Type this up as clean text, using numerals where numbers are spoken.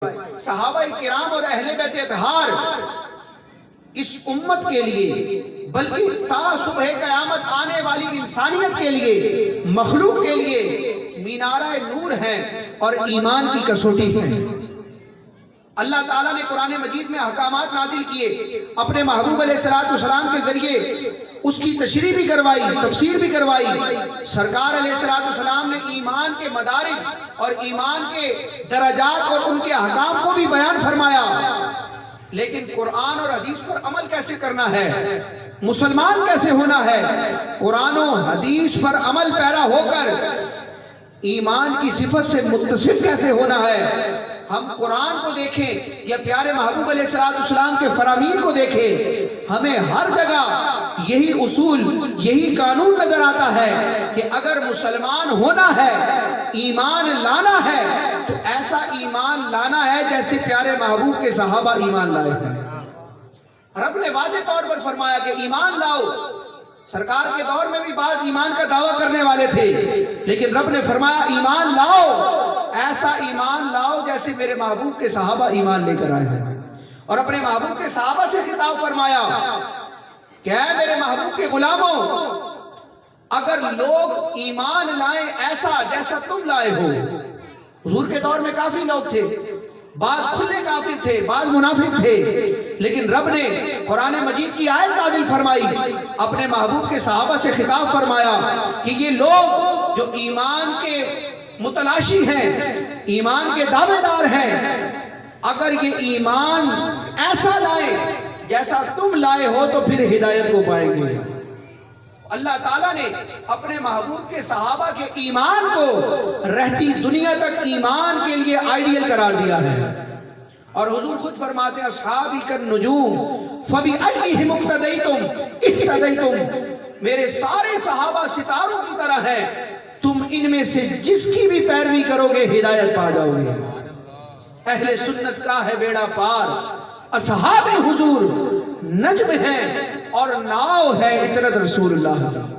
صحابہ کرام اور اہل بیت اطہار اس امت کے لیے بلکہ تا صبح قیامت آنے والی انسانیت کے لیے مخلوق کے لیے مینارہ نور ہے اور ایمان کی کسوٹی ہے۔ اللہ تعالیٰ نے قرآن مجید میں احکامات نازل کیے، اپنے محبوب علیہ السلام کے ذریعے اس کی تشریح بھی کروائی، تفسیر بھی کروائی۔ سرکار علیہ السلام نے ایمان کے مدارج اور ایمان کے درجات اور ان کے احکام کو بھی بیان فرمایا، لیکن قرآن اور حدیث پر عمل کیسے کرنا ہے، مسلمان کیسے ہونا ہے، قرآن و حدیث پر عمل پیرا ہو کر ایمان کی صفت سے متصف کیسے ہونا ہے۔ ہم قرآن کو دیکھیں یا پیارے محبوب علیہ السلام کے فرامین کو دیکھیں، ہمیں ہر جگہ یہی اصول، یہی قانون نظر آتا ہے کہ اگر مسلمان ہونا ہے، ایمان لانا ہے، تو ایسا ایمان لانا ہے جیسے پیارے محبوب کے صحابہ ایمان لائے ہیں۔ رب نے واضح طور پر فرمایا کہ ایمان لاؤ۔ سرکار کے دور میں بھی بعض ایمان کا دعویٰ کرنے والے تھے، لیکن رب نے فرمایا ایمان لاؤ، ایسا ایمان لاؤ جیسے میرے محبوب کے صحابہ ایمان لے کر آئے ہیں۔ اور اپنے محبوب کے صحابہ سے خطاب فرمایا کہ اے میرے محبوب کے غلاموں، اگر لوگ ایمان لائیں ایسا جیسا تم لائے ہو۔ حضور کے دور میں کافی لوگ تھے، بعض کھلے کافر تھے، بعض منافق تھے، لیکن رب نے قرآن مجید کی آیت نازل فرمائی، اپنے محبوب کے صحابہ سے خطاب فرمایا کہ یہ لوگ جو ایمان کے متلاشی ہیں، ایمان کے دعوے دار ہیں، اگر یہ ایمان ایسا لائے جیسا تم لائے ہو تو پھر ہدایت کو پائیں گے۔ اللہ تعالیٰ نے اپنے محبوب کے صحابہ کے ایمان کو رہتی دنیا تک ایمان کے لیے آئیڈیل قرار دیا ہے، اور حضور خود فرماتے ہیں اصحابی کالنجوم فبأیہم اقتدیتم اہتدیتم، میرے سارے صحابہ ستاروں کی طرح ہیں، تم ان میں سے جس کی بھی پیروی کرو گے ہدایت پا جاؤ گے۔ اہل سنت کا ہے بیڑا پار، اصحاب حضور نجم ہیں اور ناؤ ہے عطرت رسول اللہ۔